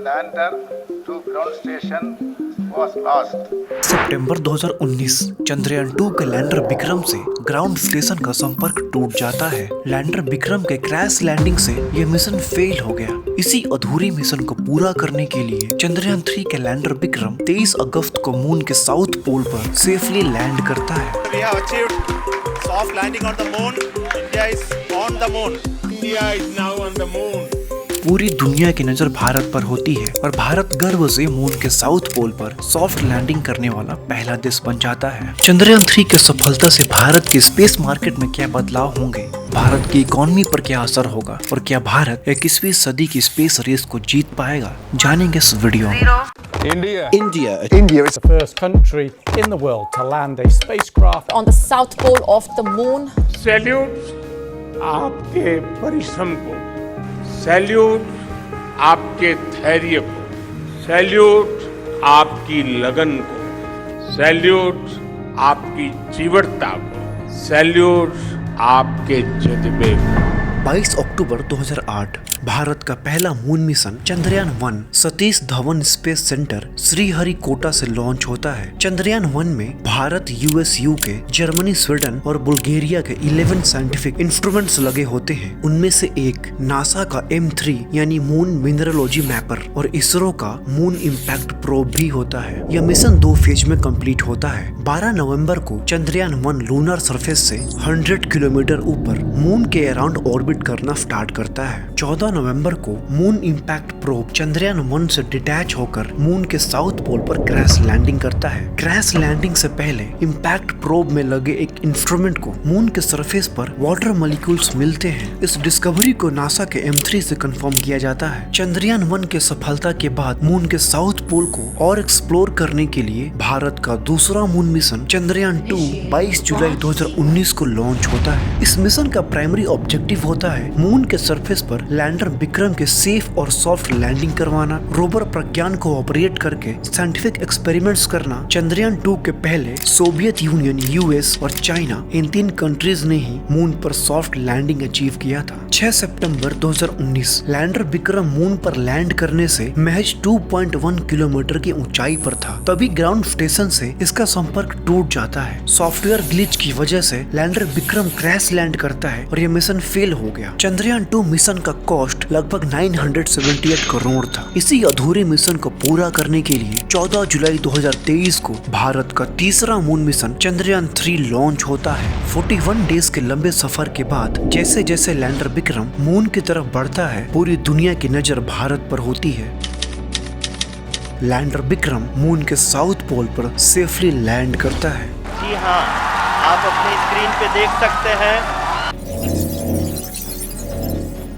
lander to ground station was lost. सितंबर 2019 चंद्रयान 2 के lander Vikram से ground station का संपर्क टूट जाता है। लैंडर विक्रम के क्रैश लैंडिंग से यह मिशन फेल हो गया। इसी अधूरी मिशन को पूरा करने के लिए चंद्रयान 3 के लैंडर विक्रम 23 अगस्त को मून के साउथ पोल पर सेफली लैंड करता है। We have achieved soft landing on the moon. India is on the moon. India is now on the moon. पूरी दुनिया की नजर भारत पर होती है और भारत गर्व से मून के साउथ पोल पर सॉफ्ट लैंडिंग करने वाला पहला देश बन जाता है। चंद्रयान 3 की सफलता से भारत के स्पेस मार्केट में क्या बदलाव होंगे, भारत की इकोनॉमी पर क्या असर होगा और क्या भारत 21वीं सदी की स्पेस रेस को जीत पाएगा, जानेंगे इस वीडियो में। India is the first country in the world to land a spacecraft on the south pole of the moon. Salute आपके परिश्रम को, सैल्यूट आपके धैर्य को, सैल्यूट आपकी लगन को, सैल्यूट आपकी जीवटता को, सैल्यूट आपके जज्बे को। 22 अक्टूबर 2008 भारत का पहला moon mission Chandrayaan 1 Satish Dhawan space centre Sriharikota से लॉन्च होता है। चंद्रयान 1 में Bharat, US, UK, Germany, Sweden और बुल्गारिया के 11 साइंटिफिक इंस्ट्रूमेंट्स लगे होते हैं। उनमें से एक नासा का M3 यानी मून मिनरलोजी मैपर और इसरो का मून इम्पैक्ट प्रोब भी होता है। यह मिशन 2 फेज में कंप्लीट होता है। 12 नवंबर को चंद्रयान 1 लूनर सरफेस से 100 किलोमीटर ऊपर मून के अराउंड ऑर्बिट करना स्टार्ट करता है। 14 नवंबर को मून इम्पैक्ट प्रोब चंद्रयान 1 से डिटैच होकर मून के साउथ पोल पर क्रैश लैंडिंग करता है। क्रैश लैंडिंग से पहले इम्पैक्ट प्रोब में लगे एक इंस्ट्रूमेंट को मून के सरफेस पर वाटर मॉलिक्यूल्स मिलते हैं। इस डिस्कवरी को नासा के M3 से कंफर्म किया जाता है। चंद्रयान 1 के सफलता के बाद मून के साउथ पोल को और एक्सप्लोर करने के लिए भारत का दूसरा मून मिशन चंद्रयान 2 22 जुलाई 2019 को लॉन्च होता है। इस मिशन का प्राइमरी ऑब्जेक्टिव होता है मून के सरफेस पर लैंडर विक्रम के सेफ और सॉफ्ट लैंडिंग करवाना, रोवर प्रज्ञान को ऑपरेट करके साइंटिफिक एक्सपेरिमेंट्स करना। चंद्रयान 2 के पहले सोवियत यूनियन, यूएस और चाइना, इन 3 कंट्रीज ने ही मून पर सॉफ्ट लैंडिंग अचीव किया था। 6 सितंबर 2019 लैंडर विक्रम मून पर लैंड करने से महज 2.1 किलोमीटर की ऊंचाई पर था। तभी ग्राउंड स्टेशन से इसका संपर्क टूट जाता है। सॉफ्टवेयर ग्लिच की वजह से लैंडर विक्रम क्रैश लैंड करता है और यह मिशन फेल हो गया। चंद्रयान 2 मिशन का कॉस्ट लगभग 978 करोड़ था। इसी अधूरे मिशन को पूरा करने के लिए 14 जुलाई 2023 को भारत का तीसरा मून मिशन चंद्रयान 3 लॉन्च होता है। 41 डेज के लंबे सफर के बाद जैसे जैसे लैंडर विक्रम मून की तरफ बढ़ता है, पूरी दुनिया की नजर भारत पर होती है। लैंडर विक्रम मून के साउथ पोल पर सेफली लैंड करता है। जी हाँ, आप अपनी स्क्रीन पे देख सकते हैं।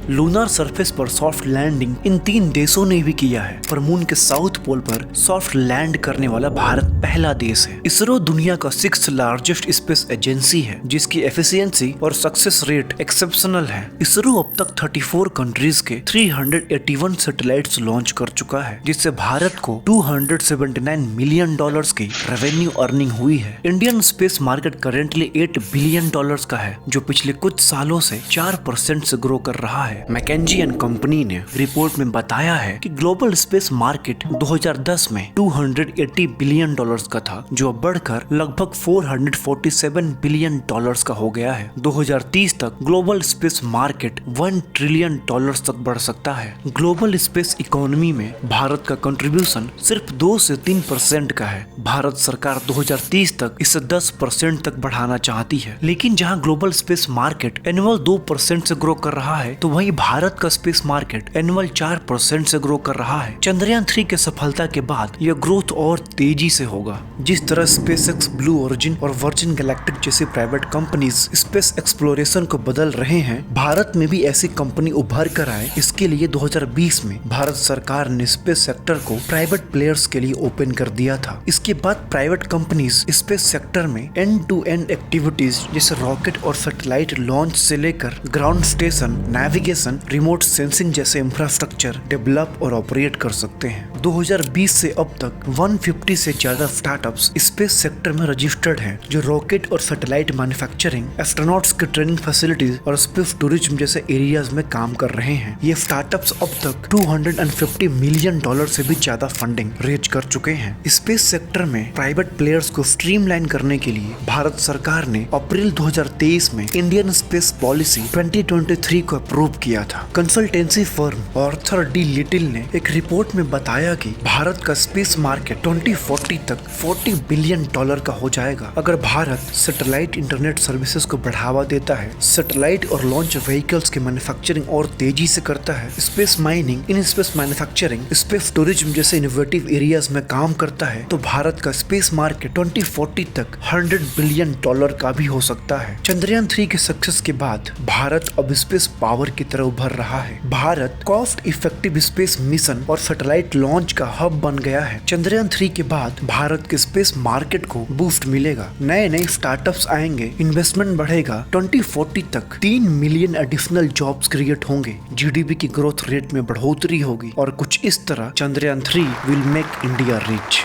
लूनर सरफेस पर सॉफ्ट लैंडिंग इन 3 देशों ने भी किया है, पर मून के साउथ पोल पर सॉफ्ट लैंड करने वाला भारत पहला देश है। इसरो दुनिया का 6th लार्जेस्ट स्पेस एजेंसी है, जिसकी एफिशिएंसी और सक्सेस रेट एक्सेप्शनल है। इसरो अब तक 34 कंट्रीज के 381 सैटेलाइट्स लॉन्च कर चुका है, जिससे भारत को $279 मिलियन की रेवेन्यू अर्निंग हुई है। Indian space market currently $8 billion का है, जो पिछले कुछ सालों से 4% से ग्रो कर रहा है। मैकेंजी एंड कंपनी ने रिपोर्ट में बताया है कि ग्लोबल स्पेस मार्केट 2010 में $280 बिलियन का था, जो अब बढ़कर लगभग $447 बिलियन का हो गया है। 2030 तक ग्लोबल स्पेस मार्केट $1 ट्रिलियन तक बढ़ सकता है। ग्लोबल स्पेस इकोनॉमी में भारत का कंट्रीब्यूशन सिर्फ 2 से 3% का है। भारत सरकार 2030 तक इसे 10% तक बढ़ाना चाहती है, लेकिन जहां ग्लोबल स्पेस मार्केट एनुअल 2% से ग्रो कर रहा है, तो वहीं भारत का स्पेस मार्केट एनुअल 4% से ग्रो कर रहा है। चंद्रयान 3 के सफलता के बाद यह ग्रोथ और तेजी से होगा। जिस तरह स्पेसएक्स, ब्लू ओरिजिन और वर्जिन गैलेक्टिक जैसी प्राइवेट कंपनीज स्पेस एक्सप्लोरेशन को बदल रहे हैं, भारत में भी ऐसी कंपनी उभर कर आए। इसके लिए 2020 में भारत सरकार ने स्पेस सेक्टर को प्राइवेट प्लेयर्स के लिए ओपन कर दिया था। इसके बाद प्राइवेट कंपनीज स्पेस सेक्टर में एंड टू एंड एक्टिविटीज जैसे रॉकेट और सैटेलाइट लॉन्च से लेकर ground station, navigation, remote sensing जैसे इंफ्रास्ट्रक्चर डेवलप और ऑपरेट कर सकते हैं। 2020 से अब तक 150 से ज्यादा स्टार्टअप्स स्पेस सेक्टर में रजिस्टर्ड हैं, जो रॉकेट और सैटेलाइट मैन्युफैक्चरिंग, एस्ट्रोनॉट्स की ट्रेनिंग फैसिलिटीज और स्पेस टूरिज्म जैसे एरियाज में काम कर रहे हैं। ये स्टार्टअप्स अब तक $250 मिलियन से भी ज्यादा फंडिंग रेज कर चुके हैं। स्पेस सेक्टर में प्राइवेट प्लेयर्स को स्ट्रीमलाइन करने के लिए भारत सरकार ने अप्रैल 2023 में इंडियन स्पेस पॉलिसी 2023 को अप्रूव किया था। Consultancy firm Arthur D little ने एक रिपोर्ट में बताया कि भारत का स्पेस मार्केट 2040 तक $40 बिलियन का हो जाएगा अगर भारत सैटेलाइट इंटरनेट सर्विसेज को बढ़ावा देता है, सैटेलाइट और लॉन्च व्हीकल्स की मैन्युफैक्चरिंग और तेजी से करता है, space mining, in space manufacturing, space tourism जैसे इनोवेटिव एरियाज में काम करता है, तो भारत का स्पेस मार्केट 2040 तक $100 बिलियन का भी हो सकता है। चंद्रयान 3 के सक्सेस के बाद भारत अब स्पेस पावर की तरह उभर रहा है। Bharat cost effective space mission और सैटेलाइट लॉन्च का हब बन गया है। चंद्रयान 3 के बाद भारत के स्पेस मार्केट को बूस्ट मिलेगा, नए स्टार्टअप्स आएंगे, इन्वेस्टमेंट बढ़ेगा। 2040 तक 3 मिलियन एडिशनल जॉब्स क्रिएट होंगे, जीडीपी की ग्रोथ रेट में बढ़ोतरी होगी और कुछ इस तरह Chandrayaan 3 will make India rich.